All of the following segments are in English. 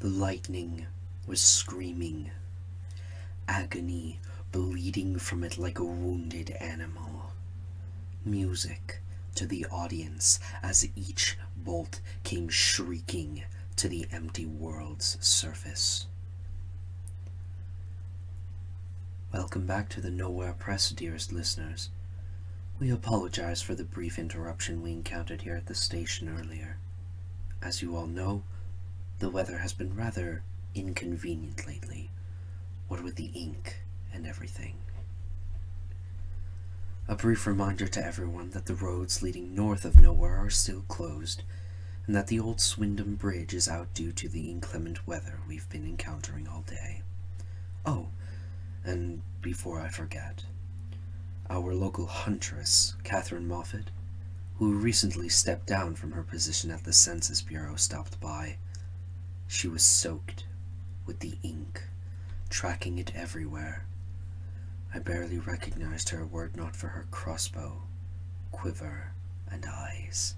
The lightning was screaming, agony bleeding from it like a wounded animal. Music to the audience as each bolt came shrieking to the empty world's surface. Welcome back to the Nowhere Press, dearest listeners. We apologize for the brief interruption we encountered here at the station earlier. As you all know, the weather has been rather inconvenient lately, what with the ink and everything. A brief reminder to everyone that the roads leading north of Nowhere are still closed, and that the old Swindon Bridge is out due to the inclement weather we've been encountering all day. Oh, and before I forget, our local huntress, Katherine Moffet, who recently stepped down from her position at the Census Bureau, stopped by. She was soaked with the ink, tracking it everywhere. I barely recognized her were it not for her crossbow, quiver, and eyes.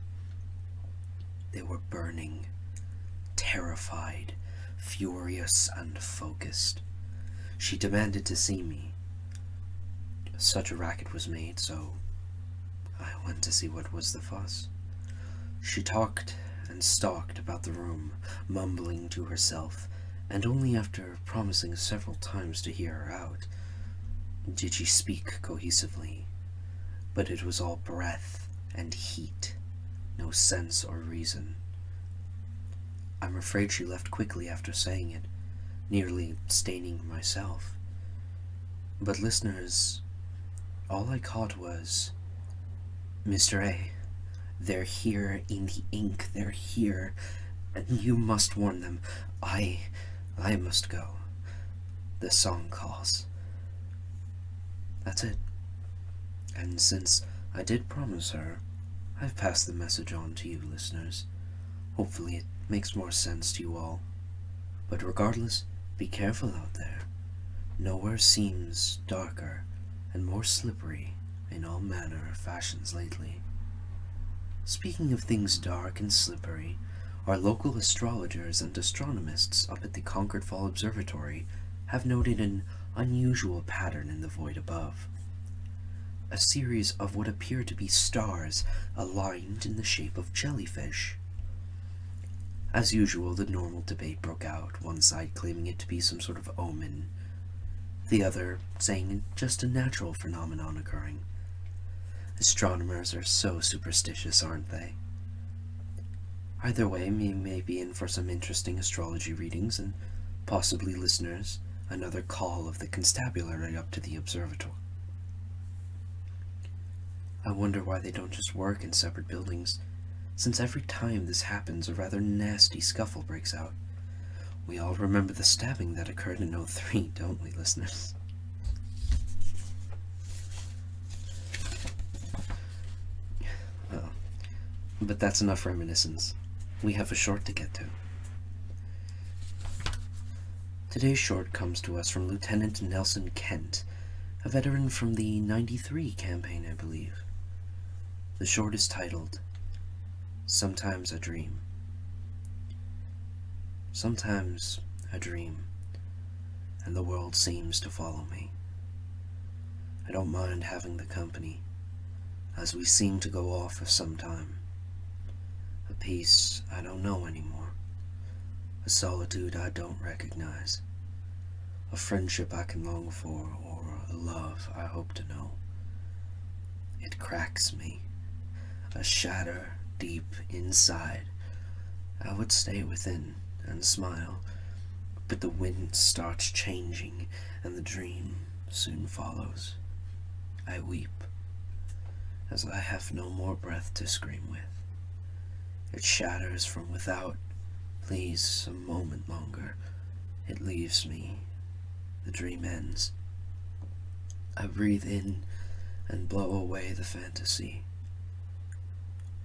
They were burning, terrified, furious, and focused. She demanded to see me. Such a racket was made, so I went to see what was the fuss. She talked and stalked about the room, mumbling to herself, and only after promising several times to hear her out did she speak cohesively. But it was all breath and heat, no sense or reason. I'm afraid she left quickly after saying it, nearly staining myself. But listeners, all I caught was, "Mr. A, they're here in the ink, they're here, and you must warn them. I must go. The song calls." That's it. And since I did promise her, I've passed the message on to you listeners. Hopefully it makes more sense to you all. But regardless, be careful out there. Nowhere seems darker and more slippery in all manner of fashions lately. Speaking of things dark and slippery, our local astrologers and astronomists up at the Concord Fall Observatory have noted an unusual pattern in the void above. A series of what appear to be stars aligned in the shape of jellyfish. As usual, the normal debate broke out, one side claiming it to be some sort of omen, the other saying it's just a natural phenomenon occurring. Astronomers are so superstitious, aren't they? Either way, we may be in for some interesting astrology readings, and possibly listeners, another call of the constabulary up to the observatory. I wonder why they don't just work in separate buildings, since every time this happens a rather nasty scuffle breaks out. We all remember the stabbing that occurred in '03, don't we, listeners? Well, but that's enough reminiscence. We have a short to get to. Today's short comes to us from Lieutenant Nelson Kent, a veteran from the '93 campaign, I believe. The short is titled, "Sometimes I Dream." Sometimes I dream, and the world seems to follow me. I don't mind having the company, as we seem to go off for some time. A peace I don't know anymore, a solitude I don't recognize, a friendship I can long for, or a love I hope to know. It cracks me, a shatter deep inside. I would stay within and smile, but the wind starts changing, and the dream soon follows. I weep, as I have no more breath to scream with. It shatters from without. Please, a moment longer. It leaves me. The dream ends. I breathe in and blow away the fantasy.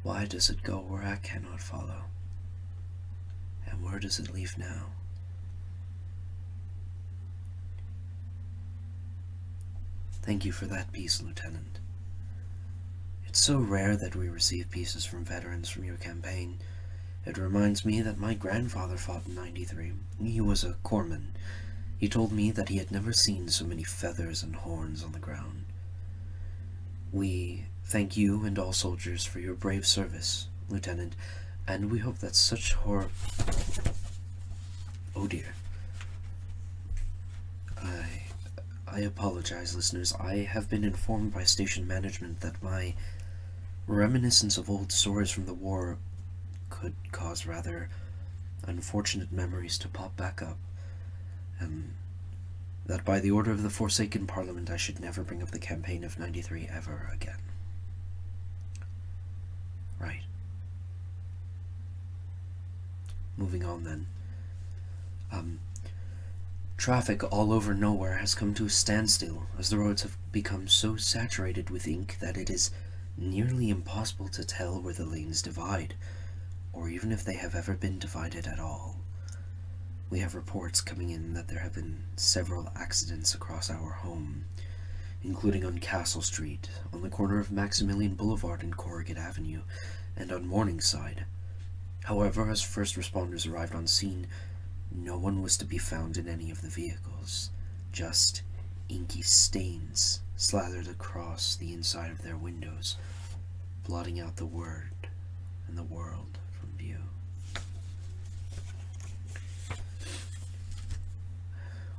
Why does it go where I cannot follow? And where does it leave now? Thank you for that piece, Lieutenant. It's so rare that we receive pieces from veterans from your campaign, It reminds me that my grandfather fought in 93. He was a corpsman. He told me that he had never seen so many feathers and horns on the ground. We thank you and all soldiers for your brave service, Lieutenant, and we hope that such Oh dear. I apologize, listeners. I have been informed by station management that my reminiscence of old stories from the war could cause rather unfortunate memories to pop back up, and that by the order of the Forsaken Parliament I should never bring up the campaign of 93 ever again. Right. Moving on then. Traffic all over Nowhere has come to a standstill as the roads have become so saturated with ink that it is nearly impossible to tell where the lanes divide, or even if they have ever been divided at all. We have reports coming in that there have been several accidents across our home, including on Castle Street, on the corner of Maximilian Boulevard and Corrigan Avenue, and on Morningside. However, as first responders arrived on scene, no one was to be found in any of the vehicles, just inky stains slathered across the inside of their windows, blotting out the word and the world from view.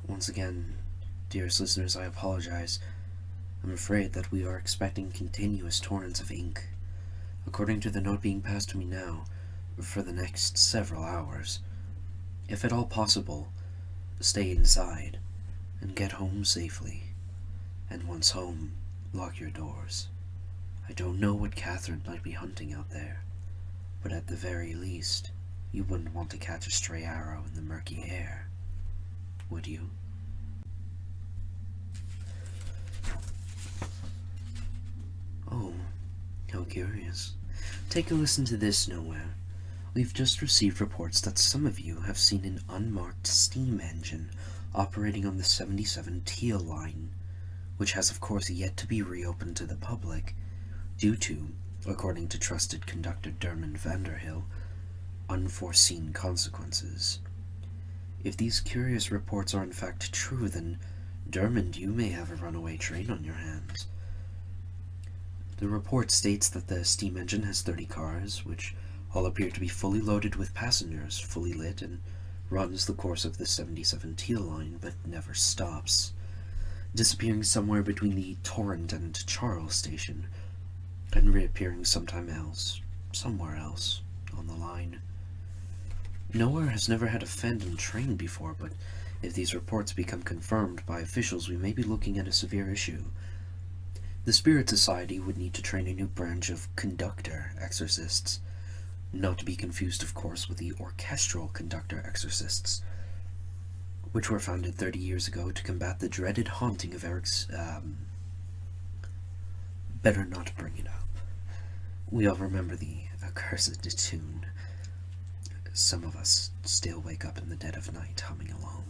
Once again, dearest listeners, I apologize. I'm afraid that we are expecting continuous torrents of ink. According to the note being passed to me now, for the next several hours. If at all possible, stay inside and get home safely. And once home, lock your doors. I don't know what Katherine might be hunting out there, but at the very least, you wouldn't want to catch a stray arrow in the murky air, would you? Oh, how curious. Take a listen to this, Nowhere. We've just received reports that some of you have seen an unmarked steam engine operating on the 77 Teal line, which has of course yet to be reopened to the public, due to, according to trusted conductor Dermot Vanderhill, unforeseen consequences. If these curious reports are in fact true, then Dermot, you may have a runaway train on your hands. The report states that the steam engine has 30 cars, which all appear to be fully loaded with passengers, fully lit, and runs the course of the 77 Teal line, but never stops, disappearing somewhere between the Torrent and Charles station, and reappearing somewhere else, on the line. Nowhere has never had a phantom train before, but if these reports become confirmed by officials, we may be looking at a severe issue. The Spirit Society would need to train a new branch of conductor exorcists, not to be confused, of course, with the orchestral conductor exorcists, which were founded 30 years ago to combat the dreaded haunting of Eric's, better not bring it up. We all remember the accursed tune. Some of us still wake up in the dead of night humming along.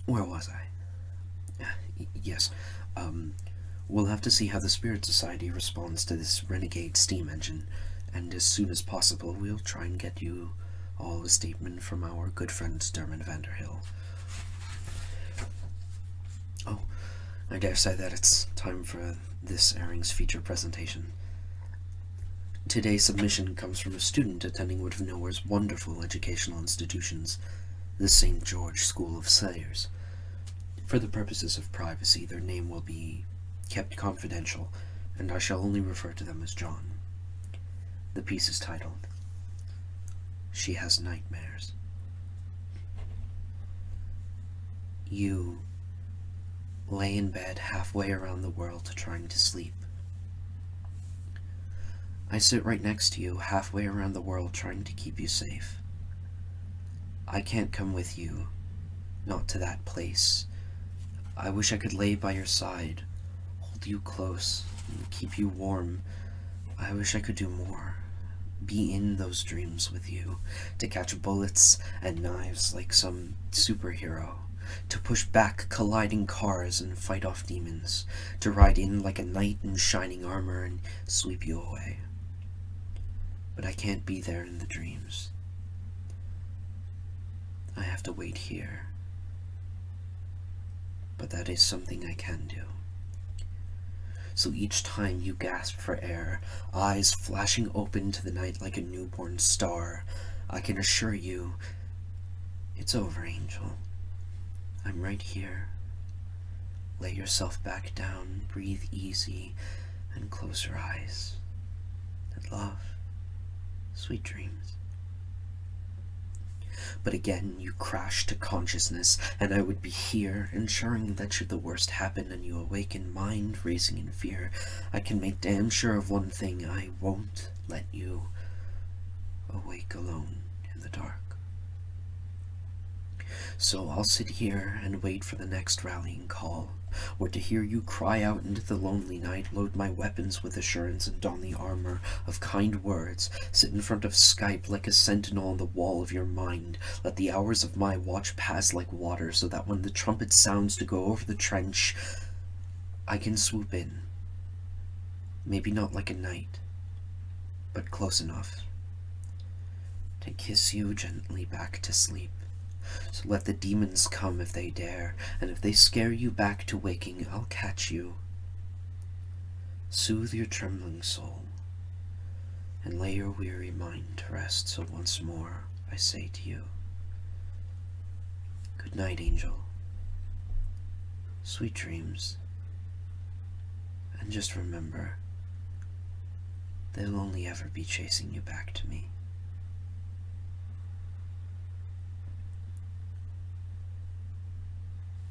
Where was I? Yes, we'll have to see how the Spirit Society responds to this renegade steam engine, and as soon as possible we'll try and get you all a statement from our good friend Dermot Vanderhill. Oh, I dare say that it's time for this airing's feature presentation. Today's submission comes from a student attending one of Nowhere's wonderful educational institutions, the St. George School of Sayers. For the purposes of privacy, their name will be kept confidential, and I shall only refer to them as John. The piece is titled, She Has Nightmares. You lay in bed halfway around the world trying to sleep. I sit right next to you halfway around the world trying to keep you safe. I can't come with you, not to that place. I wish I could lay by your side, hold you close, and keep you warm. I wish I could do more. Be in those dreams with you, to catch bullets and knives like some superhero, to push back colliding cars and fight off demons, to ride in like a knight in shining armor and sweep you away. But I can't be there in the dreams. I have to wait here. But that is something I can do. So each time you gasp for air, eyes flashing open to the night like a newborn star, I can assure you, it's over, Angel. I'm right here. Lay yourself back down, breathe easy, and close your eyes. And love, sweet dreams. But again you crash to consciousness, and I would be here, ensuring that should the worst happen and you awaken, mind racing in fear, I can make damn sure of one thing: I won't let you awake alone in the dark. So I'll sit here and wait for the next rallying call, or to hear you cry out into the lonely night, load my weapons with assurance and don the armor of kind words, sit in front of Skype like a sentinel on the wall of your mind, let the hours of my watch pass like water, so that when the trumpet sounds to go over the trench, I can swoop in. Maybe not like a knight, but close enough to kiss you gently back to sleep. So let the demons come if they dare, and if they scare you back to waking, I'll catch you. Soothe your trembling soul, and lay your weary mind to rest, so once more I say to you, good night, Angel. Sweet dreams. And just remember, they'll only ever be chasing you back to me.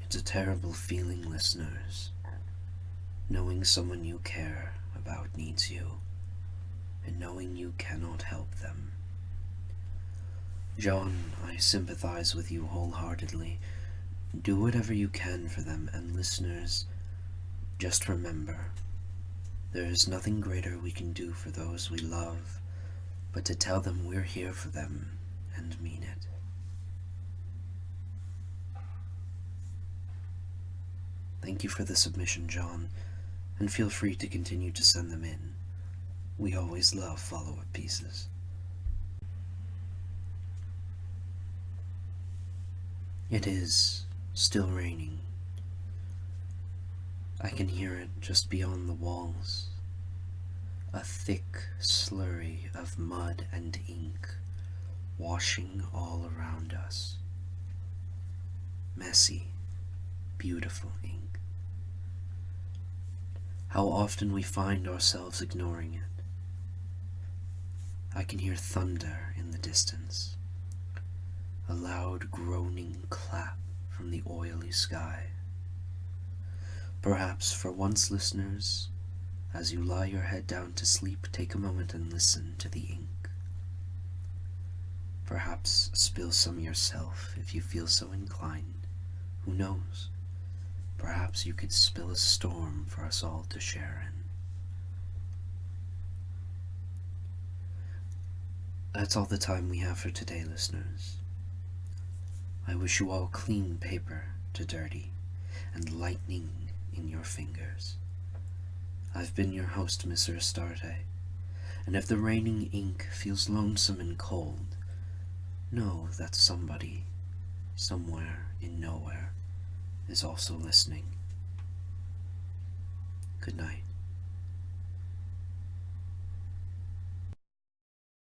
It's a terrible feeling, listeners, knowing someone you care about needs you, and knowing you cannot help them. John, I sympathize with you wholeheartedly. Do whatever you can for them, and listeners, just remember, there is nothing greater we can do for those we love, but to tell them we're here for them and mean it. Thank you for the submission, John, and feel free to continue to send them in. We always love follow-up pieces. It is still raining. I can hear it just beyond the walls. A thick slurry of mud and ink washing all around us. Messy, beautiful ink. How often we find ourselves ignoring it. I can hear thunder in the distance, a loud groaning clap from the oily sky. Perhaps for once, listeners, as you lie your head down to sleep, take a moment and listen to the ink. Perhaps spill some yourself if you feel so inclined. Who knows? Perhaps you could spill a storm for us all to share in. That's all the time we have for today, listeners. I wish you all clean paper to dirty and lightning in your fingers. I've been your host, Mr. Astarte, and if the raining ink feels lonesome and cold, know that somebody, somewhere in nowhere, is also listening. Good night.